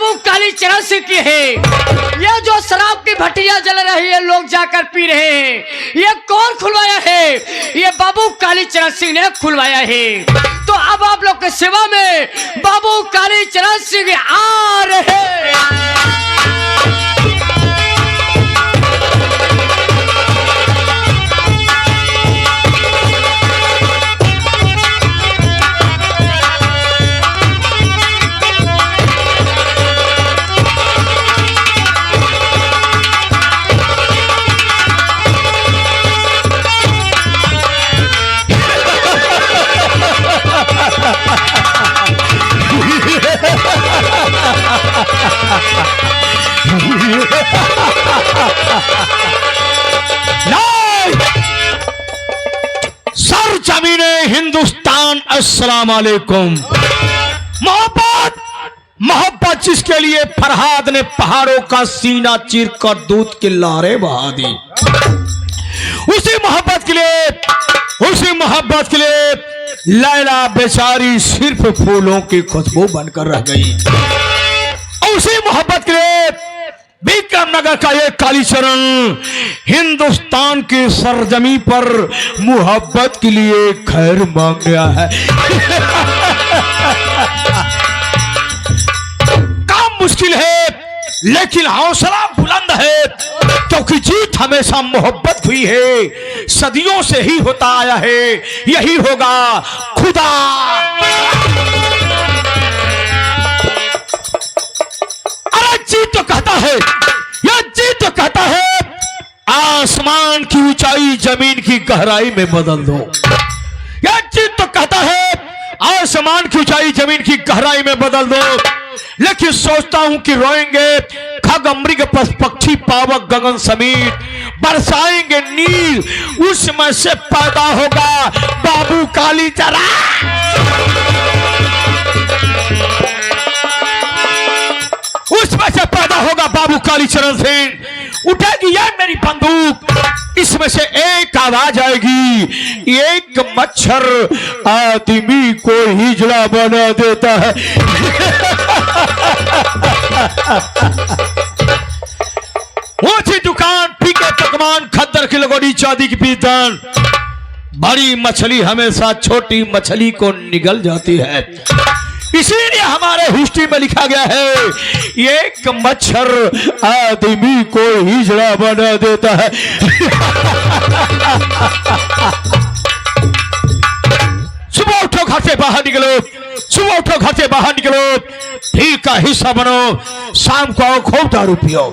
बाबू कालीचरण सिंह की है। ये जो शराब की भट्टियां जल रही है, लोग जाकर पी रहे हैं, ये कौन खुलवाया है? ये बाबू कालीचरण सिंह ने खुलवाया है। तो अब आप लोग के सेवा में बाबू कालीचरण सिंह आ रहे हैं। सर जमीने हिंदुस्तान, अस्सलाम वालेकुम। मोहब्बत मोहब्बत जिसके लिए फरहाद ने पहाड़ों का सीना चीर कर दूध की लहरें बहा दी, उसी मोहब्बत के लिए लैला बेचारी सिर्फ फूलों की खुशबू बनकर रह गई। उसी मोहब्बत के लिए विक्रमनगर का ये कालीचरण हिंदुस्तान की सरजमी पर मोहब्बत के लिए खैर मांग गया है। काम मुश्किल है लेकिन हौसला बुलंद है, क्योंकि जीत हमेशा मोहब्बत हुई है, सदियों से ही होता आया है, यही होगा खुदा। अरे जीत तो कहता है, यह जीत तो कहता है, आसमान की ऊंचाई जमीन की गहराई में बदल दो। यह जीत तो कहता है, आसमान की ऊंचाई जमीन की गहराई में बदल दो। लेकिन सोचता हूं कि रोएंगे खग मृग पक्षी पावक गगन समीर, बरसाएंगे नीर, उसमें से पैदा होगा बाबू कालीचरण। उसमें से पैदा होगा बाबू कालीचरण सिंह। उठेगी यह मेरी बंदूक, इसमें से एक आवाज आएगी, एक मच्छर आदमी को हिजड़ा बना देता है। ऊंची दुकान, फीके पकवान, खद्दर की लगोड़ी, चांदी की पीतन, बड़ी मछली हमेशा छोटी मछली को निगल जाती है। इसीलिए हमारे हिस्ट्री में लिखा गया है, एक मच्छर आदमी को हिजड़ा बना देता है। सुबह उठो घर से बाहर निकलो, सुबह उठो घर से बाहर निकलो, भीड़ का हिस्सा बनो, शाम को आओ खूब दारू पियो,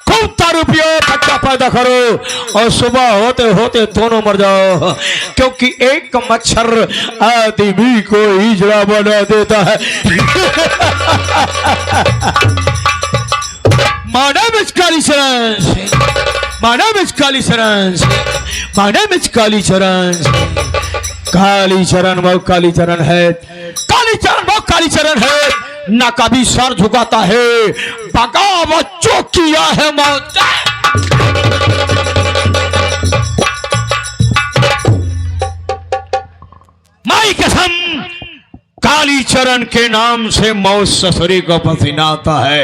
खूब दारू पियो, बच्चा पैदा करो और सुबह होते होते दोनों मर जाओ, क्योंकि एक मच्छर आदमी को हिजड़ा बना देता है। My name is Kalicharan, my name is Kalicharan, my name is Kalicharan. Kalicharan वो कालीचरण है, कालीचरण वो कालीचरण है, ना कभी सर झुकाता है, बगावत जो किया है मौत। माई कसम, कालीचरण के नाम से मौत ससुरी को पसीना आता है,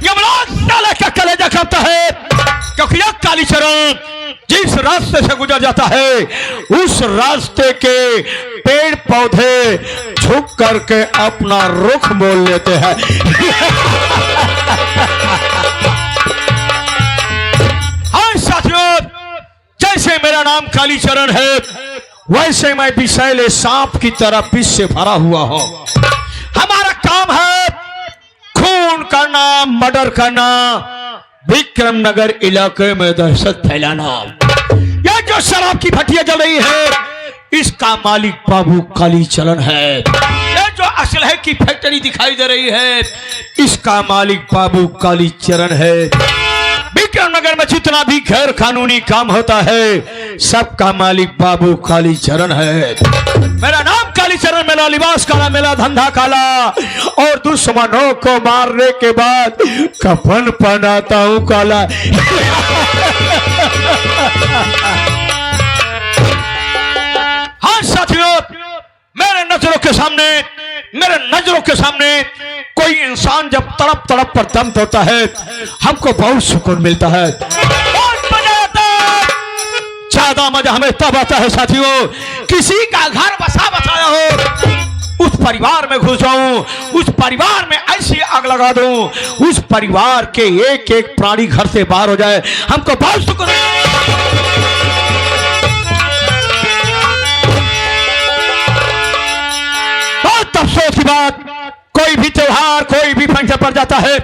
यमराज साले का कलेजा कांपता है, क्योंकि यह कालीचरण जिस रास्ते से गुजर जाता है, उस रास्ते के पेड़ पौधे झुक करके अपना रुख मोड़ लेते हैं। हाँ साथियों, जैसे मेरा नाम कालीचरण है, वैसे मैं विषैले सांप की तरह विष से भरा हुआ हूं। हमारा काम है खून करना, मर्डर करना, विक्रमनगर इलाके में दहशत फैलाना। यह जो शराब की भट्टियां जल रही है, इसका मालिक बाबू कालीचरण है। यह जो असलहे की फैक्ट्री दिखाई दे रही है, इसका मालिक बाबू कालीचरण है। विक्रमनगर में जितना भी गैर कानूनी काम होता है, सबका मालिक बाबू कालीचरण है। मेरा नाम कालीचरण, मेरा लिबास काला, मेरा धंधा काला, और दुश्मनों को मारने के बाद कफन पहनाता हूं काला। हाँ साथियों, मेरे नजरों के सामने कोई इंसान जब तड़प तड़प पर दम तोड़ता है हमको बहुत सुकून मिलता है, बहुत मजा आता है। ज्यादा मजा हमें तब आता है साथियों, किसी का घर बसा बसाया हो, उस परिवार में घुस जाऊं, उस परिवार में ऐसी आग लगा दूं, उस परिवार के एक एक प्राणी घर से बाहर हो जाए, हमको बहुत सुकून। बहुत अफसोस की बात, कोई भी त्योहार कोई भी फंक्शन पड़ जाता है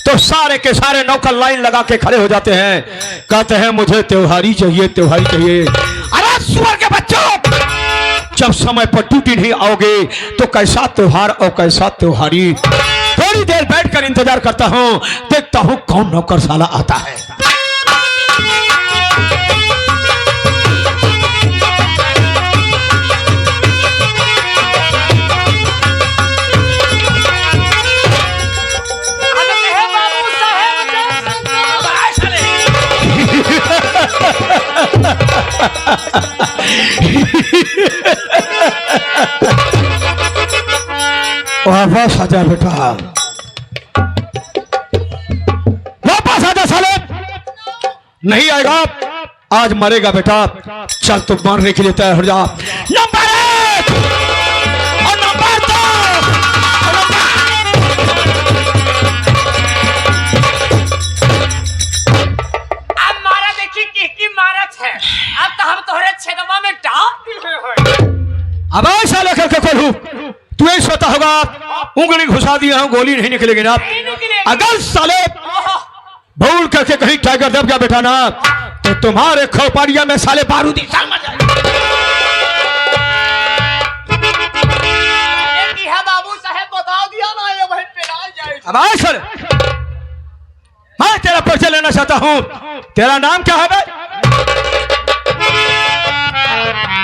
तो सारे के सारे नौकर लाइन लगा के खड़े हो जाते हैं, कहते हैं मुझे त्योहारी चाहिए, त्योहारी चाहिए। अरे सुअर के बच्चों, जब समय पर ड्यूटी नहीं आओगे तो कैसा त्योहार और कैसा त्योहारी। थोड़ी देर बैठकर इंतजार करता हूं, देखता हूं कौन नौकर साला आता है। वापस आजा बेटा, वापस आजा साले। नहीं आएगा आज मरेगा बेटा। चल तुम मारने के लिए तैयार हो जा। नंबर 1 और नंबर 2। अब मारा देखी की मारत है। अब तो हम तोहरे छेदवा में डाल दिए। अब ऐसा लेकर के खोलू, तू ही सोता होगा उंगली घुसा दिया हूं, गोली नहीं निकलेगी ना। अगर साले भूल करके कहीं टाइगर दब गया बेटा ना तो तुम्हारे खोपड़िया में साले बारूदी साल मर जाए। बाबू साहब बता दिया ना, ये वहीं पे आ जाए। अब आए सर, मैं तेरा परिचय लेना चाहता हूं। तेरा नाम क्या है बे?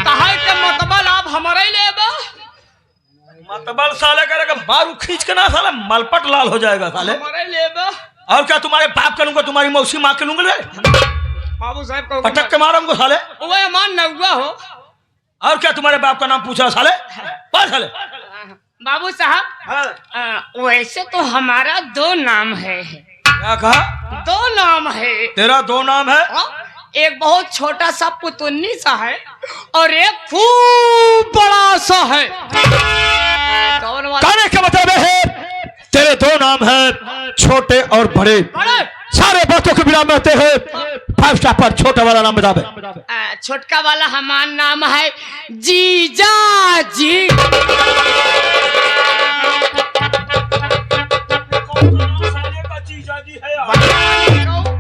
कहा के मतबल आप हमारे ही लेबा। मतबल साले करेगा मारू खींच के ना, साले मलपट लाल हो जाएगा साले। हमारे ही लेबा। और क्या तुम्हारे बाप का लूंगा, तुम्हारी मौसी माँ के लूंगा, बाबू साहब को पटक के मारूंगा साले। वो मान नौवा हो। और क्या तुम्हारे बाप का नाम पूछा साले? बात साले। बाबू साहब वैसे तो हमारा 2 नाम है। क्या कहा? 2 नाम है। तेरा 2 नाम है? एक बहुत छोटा सा पुतुन्नी सा है और एक खूब बड़ा सा है। कहने का मतलब है तेरे 2 नाम है, छोटे और बड़े। सारे बातों के विराम रहते हैं। 5 स्टार पर छोटा वाला नाम बता दे। छोटका वाला हमारा नाम है जीजा जी।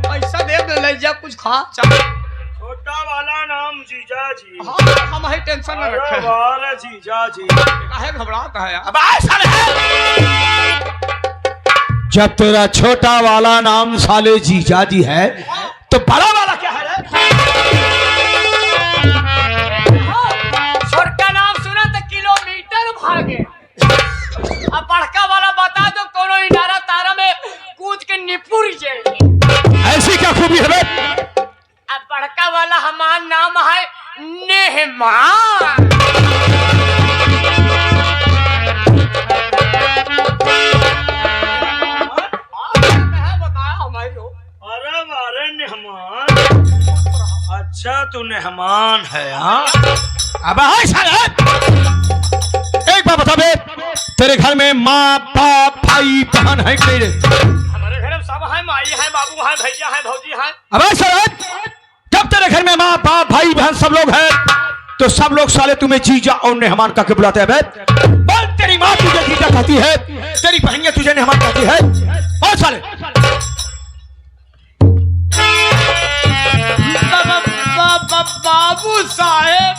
पैसा दे ले जा, कुछ खा। छोटा वाला नाम जीजा जी। हाँ, हम ही टेंशन न रखे। जीजा जी काहे घबराता है? अब जब तेरा छोटा वाला नाम साले जीजा जी है तो बड़ा वाला क्या है? छोटका नाम सुना तो किलोमीटर भागे। अब बड़का वाला बता दो, कोनो इनारा तारा में कूद के निपुर जाए। ऐसी क्या खूबी है? अब बड़का वाला हमारा नाम है नेहमान। अच्छा तू नेहमान है? हाँ अब एक बात बता बे, तेरे घर में माँ बाप भाई बहन है कि नहीं? हमारे घर में सब है, माई है, बाबू है, भैया है, भौजी है। अब जब तेरे घर में माँ बाप भाई बहन सब लोग हैं तो सब लोग साले तुम्हें जीजा और नेहमान का बुलाते हैं। बोल, तेरी माँ तुझे जीजा कहती है, तेरी बहनियां तुझे नेहमान कहती है। और साले बाबू साहेब,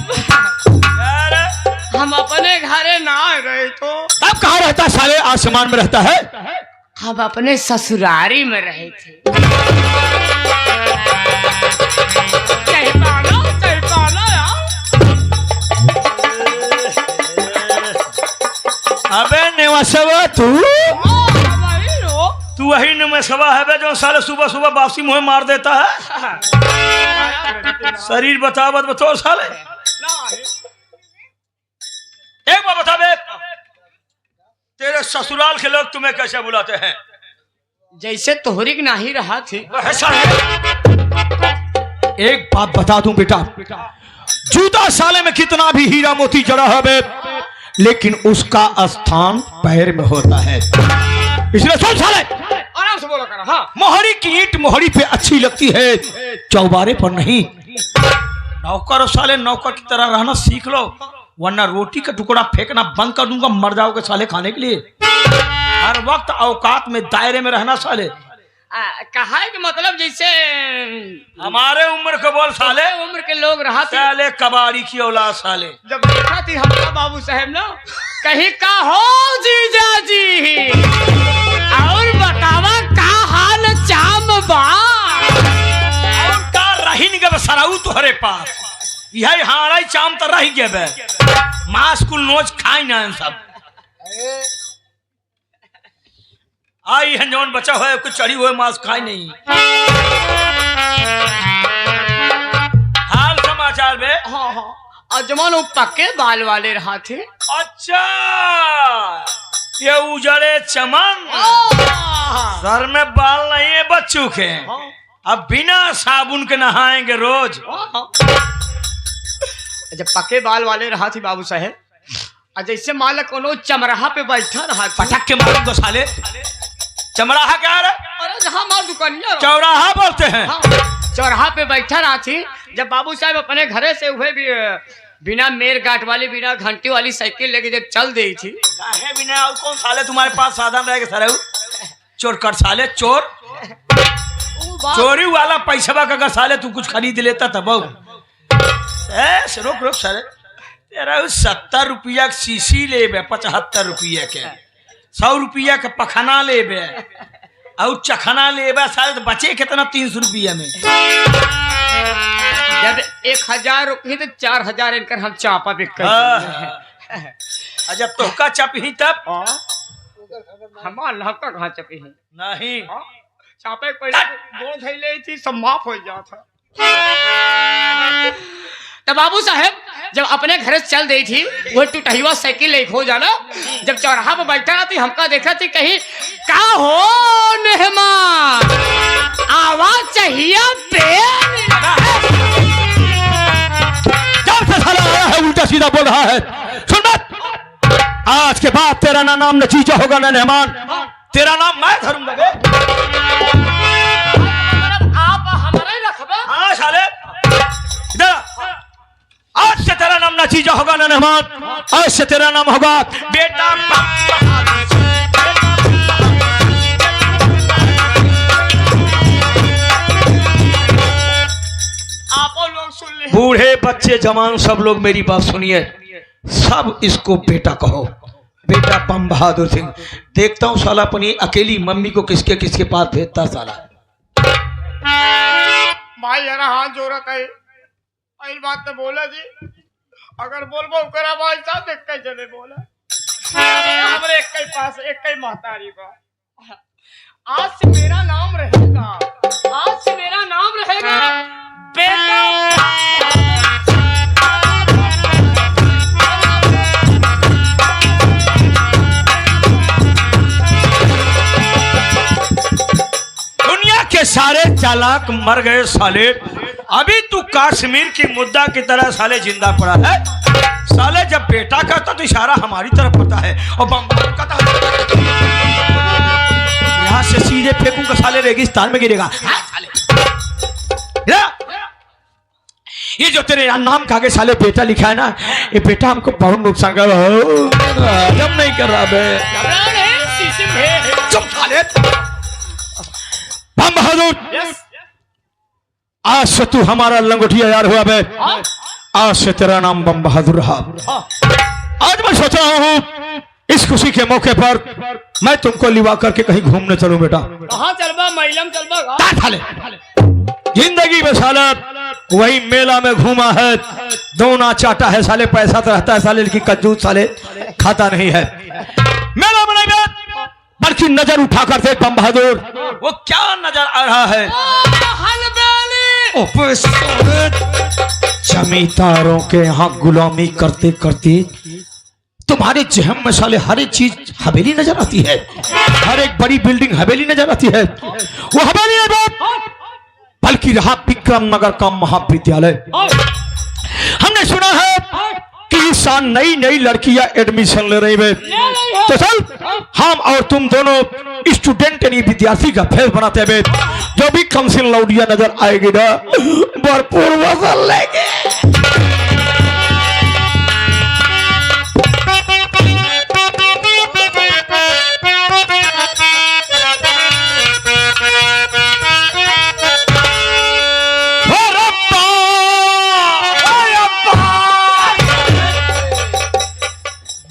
हम अपने घरे ना रहे तो। अब कहाँ रहता है साले? आसमान में रहता है। हम अपने ससुरारी में रहे थे। अबे नेवासवा तू वही नेवासवा है बे जो साले सुबह सुबह वापसी मुँह मार देता है। शरीर बताओ साले। एक हुआ बता बे, तेरे ससुराल के लोग तुम्हें कैसे बुलाते हैं? जैसे तोहरी की नहीं रहा थी। एक बात बता दूं बेटा, जूता साले में कितना भी हीरा मोती जड़ा है बे, लेकिन उसका स्थान पैर में होता है। इसलिए सुन साले, आराम से बोला कर। हाँ, मोहरी की ईंट मोहरी पे अच्छी लगती है, चौबारे पर नहीं। नौकर साले नौकर की तरह रहना सीख लो, वरना रोटी का टुकड़ा फेंकना बंद कर दूंगा, मर जाओगे साले खाने के लिए। हर वक्त औकात में दायरे में रहना साले। कहा है कि मतलब जैसे हमारे उम्र के बोल साले, उम्र के लोग रहा थे। साले कबाड़ी की औलाद साले। जब देखा थी हमारा बाबू साहब ना, कहीं का हो जीजा जी, और बतावा का हाल चाम बा, और का रही नहीं गए सराऊ तुहरे पास, यही हाराई चाम तो रही गए। मांस कुल नोच खाई ना सब। आई है जौन बचा हुआ कुछ चढ़ी हुए मांस खाई नहीं। हाल समाचार में। हाँ हाँ, और जमान वो पक्के बाल वाले रहा थे। अच्छा, ये उजड़े चमन, सर में बाल नहीं है बच्चों के, अब बिना साबुन के नहाएंगे रोज। जब पक्के बाल वाले रहा थी बाबू साहेब, जैसे मालक कोनो चमराहा पे बैठा रहा, पटक के मारूंगा साले। चमराहा क्या है? अरे जहाँ मार दुकानिया चौराहा बोलते हैं। हाँ, चौराहा पे बैठा रहा थी, जब बाबू साहब अपने घरे से हुए भी बिना मेर गाट वाली बिना घंटी वाली साइकिल लेके जब चल दी थी। काहे बिना, और कौन साले तुम्हारे पास साधन रहेगा सर? चोर कर साले, चोर चोरी वाला पैसा का अगर साले तू कुछ खरीद लेता तब। रुक रुक साले, तेरा 70 रुपया के शीशी ले, 75 रुपया के 100 रुपया के पखना ले, और चखना ले साले, तो बचे कितना 300 रुपया में। जब 1000 रुपये तो 4000 इनकर हम चापा बिक कर। जब तोहका चपही तब हमारा लहका कहाँ चपी है? नहीं, चापे पहले गोड़ धैले थी, सब माफ हो जाता। तो बाबू साहब जब अपने घर से चल गई थी, वो टूटहिवा साइकिल ले खो जाना, जब चौराहा पर बैठा रहा थी, हमका देखा थी कहीं का हो मेहमान, आवाज चाहिए जब से साला आया है उल्टा सीधा बोल रहा है। सुन मत, आज के बाद तेरा ना नाम नतीजा होगा ना मेहमान, तेरा नाम मैं धरूंगा बे। आप हमारा ही रखबा। हाँ साले, इधर आज से तेरा नाम नतीजा होगा ना मेहमान, आज से तेरा नाम होगा बेटा। आप लोग सुन ले, बूढ़े बच्चे जवान सब लोग मेरी बात सुनिए, सब इसको बेटा कहो, बेटा बम बहादुर सिंह। देखता हूँ साला अपनी अकेली मम्मी को किसके किसके पास भेजता साला। भाई यार हाथ जोड़त है, आई बात तो बोला जी, अगर बोलबो करा भाई साहब एक कई जने बोला, हमरे एक कई पास एक कई महतारी बा। आज से मेरा नाम रहेगा, आज से मेरा नाम रहेगा बेटा। दुनिया के सारे चालाक मर गए साले, अभी तू कश्मीर की मुद्दा की तरह साले जिंदा पड़ा है। साले जब बेटा करता तो इशारा हमारी तरफ होता है, और बम का यहाँ से सीधे फेंकूंगा साले, रेगिस्तान में गिरेगा। साले ये जो तेरे नाम का आगे साले बेटा लिखा है ना, ये बेटा हमको बहुत नुकसान कर रहा है, जब नहीं कर रहा बे। चुप साले, बम बहादुर, आज से तू हमारा लंगोटिया यार हुआ बे, आज से तेरा नाम बम बहादुर रहा। आज मैं सोच रहा हूँ इस खुशी के मौके पर मैं तुमको लिवा करके कहीं घूमने चलूं बेटा। कहाँ चलबा? महिलम चलबा? साले जिंदगी में साले वही मेला में घूमा है, दोना चाटा है साले, पैसा तो रहता है साले, लेकिन कंजूस साले खाता नहीं है। मेला में नहीं बल्कि नजर उठा कर देख बम बहादुर, वो क्या नजर आ रहा है? जमींदारों के यहाँ गुलामी करते करते तुम्हारे जहम में साले हर एक चीज हवेली नजर आती है, हर एक बड़ी बिल्डिंग हवेली नजर आती है। वो हवेली नहीं बात, बल्कि रहा विक्रम नगर का महाविद्यालय। हमने सुना है कि इस साल नई नई लड़कियां एडमिशन ले रही है, तो चल हम और तुम दोनों स्टूडेंट यानी विद्यार्थी का फेस बनाते हुए जो भी कमसिन लौडिया नजर आएगी ना, भरपूर वजन लेंगे।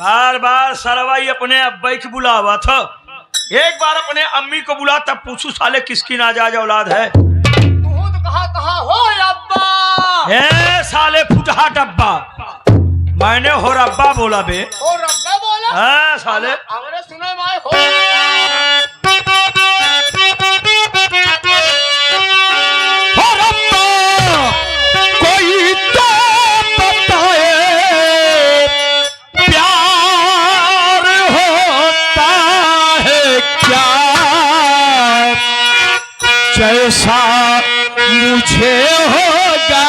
बार बार सरवाई अपने अब्बई की बुलावा था, एक बार अपने अम्मी को बुला तब पूछू साले किसकी नाजायज औलाद है। तू तो कहा हो अब्बा? ए साले फुटहा डब्बा, मैंने हो रब्बा बोला बे। हो रब्बा बोला? हाँ साले हमने सुना मैं हो रब्बा। हो रब्बा, कोई तो बताए प्यार होता है क्या, जैसा मुझे होगा,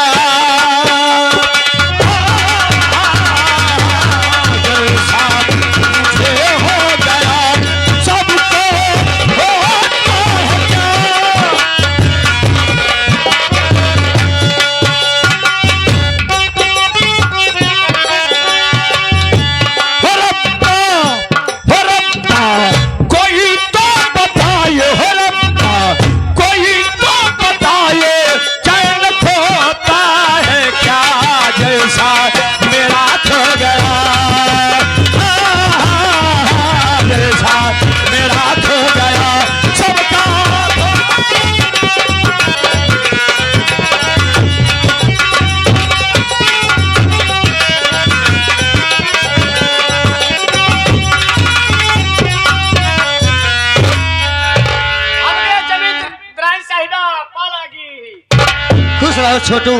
जैसा मुझे हो गया सबको होता है क्या। हो रब्बा, हो रब्बा, कोई तो बताए, हो रब्बा, कोई तो बताए चैन खोता है क्या, जैसा मेरा खो गया, जैसा मेरा खो गया सबका। हमने जमीन द्राई साहिदा पालागी। खुश रहो छोटू।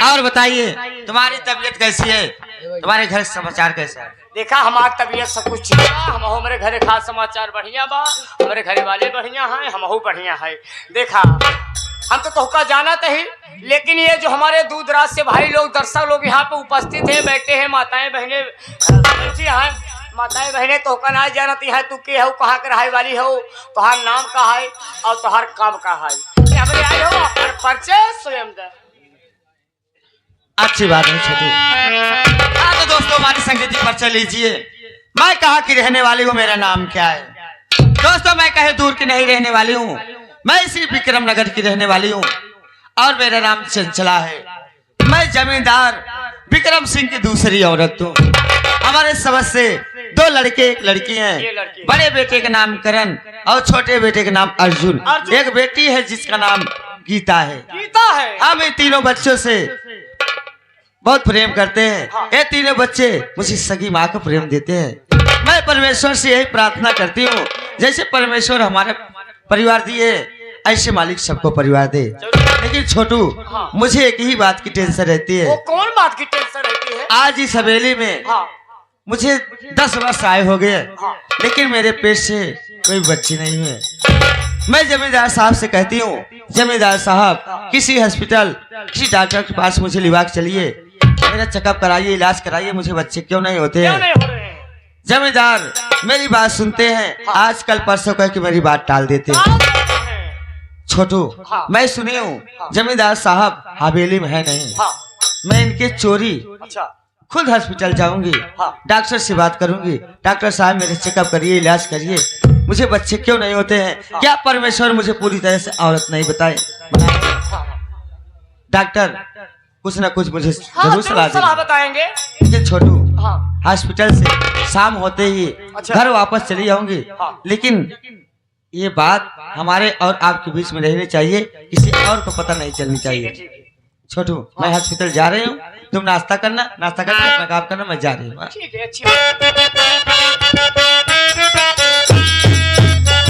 और बताइए तुम्हारी तबीयत कैसी है, तुम्हारे घर के समाचार कैसे है? देखा हमारी तबीयत सब कुछ ठीक बा, हम हमारे घरे खास समाचार बढ़िया बा, हमारे घरे वाले बढ़िया हैं, हम बढ़िया है। देखा हम तो तोहका जाना ही, लेकिन ये जो हमारे दूर दराज से भाई लोग दर्शक लोग यहाँ पे उपस्थित हैं, बैठे हैं, माताएं बहने बैठी हैं, माताएं बहने तोहका ना जानती है, तू के हो, कहाँ के रहाई वाली हो, तुहार नाम का है और तुहार काम का है, हमरे आए हो और परिचय स्वयं दे। अच्छी बात है छोटू। हाँ तो दोस्तों हमारी संगीत पर चल लीजिए। मैं कहाँ की रहने वाली हूँ, मेरा नाम क्या है? दोस्तों मैं कहीं दूर की नहीं रहने वाली हूँ, मैं इसी विक्रम नगर की रहने वाली हूँ और मेरा नाम चंचला है। मैं जमींदार विक्रम सिंह की दूसरी औरत हूँ। हमारे समझ से 2 लड़के 1 लड़की हैं। बड़े बेटे का नाम करण और छोटे बेटे का नाम अर्जुन। एक बेटी है जिसका नाम गीता है। गीता है। हम इन तीनों बच्चों से बहुत प्रेम करते हैं। ये तीनों बच्चे मुझे सगी माँ को प्रेम देते हैं। मैं परमेश्वर से यही प्रार्थना करती हूँ, जैसे परमेश्वर हमारे परिवार दिए ऐसे मालिक सबको परिवार दे। लेकिन छोटू मुझे एक ही बात की टेंशन रहती वो है। कौन बात की टेंशन रहती है? आज इस हवेली में मुझे 10 वर्ष आए हो गए, लेकिन मेरे पेट से कोई बच्ची नहीं है। मैं जमींदार साहब से कहती हूँ, जमींदार साहब किसी हॉस्पिटल किसी डॉक्टर के पास मुझे लिवा के चलिए, मेरा चेकअप कराइए, इलाज कराइए, मुझे बच्चे क्यों नहीं होते हैं। जमींदार मेरी बात सुनते हैं, आजकल परसों कह के मेरी बात टाल देते हैं। छोटू मैं सुनी हूँ जमींदार साहब हवेली में है नहीं, मैं इनके चोरी खुद हॉस्पिटल जाऊंगी, डॉक्टर से बात करूंगी, डॉक्टर साहब मेरे चेकअप करिए, इलाज करिए, मुझे बच्चे क्यों नहीं होते हैं। क्या परमेश्वर मुझे पूरी तरह से औरत नहीं बताए? डॉक्टर कुछ ना कुछ मुझे जरूर सलाह बताएंगे। लेकिन छोटू हॉस्पिटल से शाम होते ही घर वापस चली जाऊंगी, लेकिन ये बात हमारे और आपके बीच में रहनी चाहिए, किसी और को पता नहीं चलनी चाहिए। छोटू मैं हॉस्पिटल जा रही हूँ, तुम नाश्ता करना, नाश्ता करके अपना काम करना, मैं जा रही हूँ। ठीक है, अच्छी बात।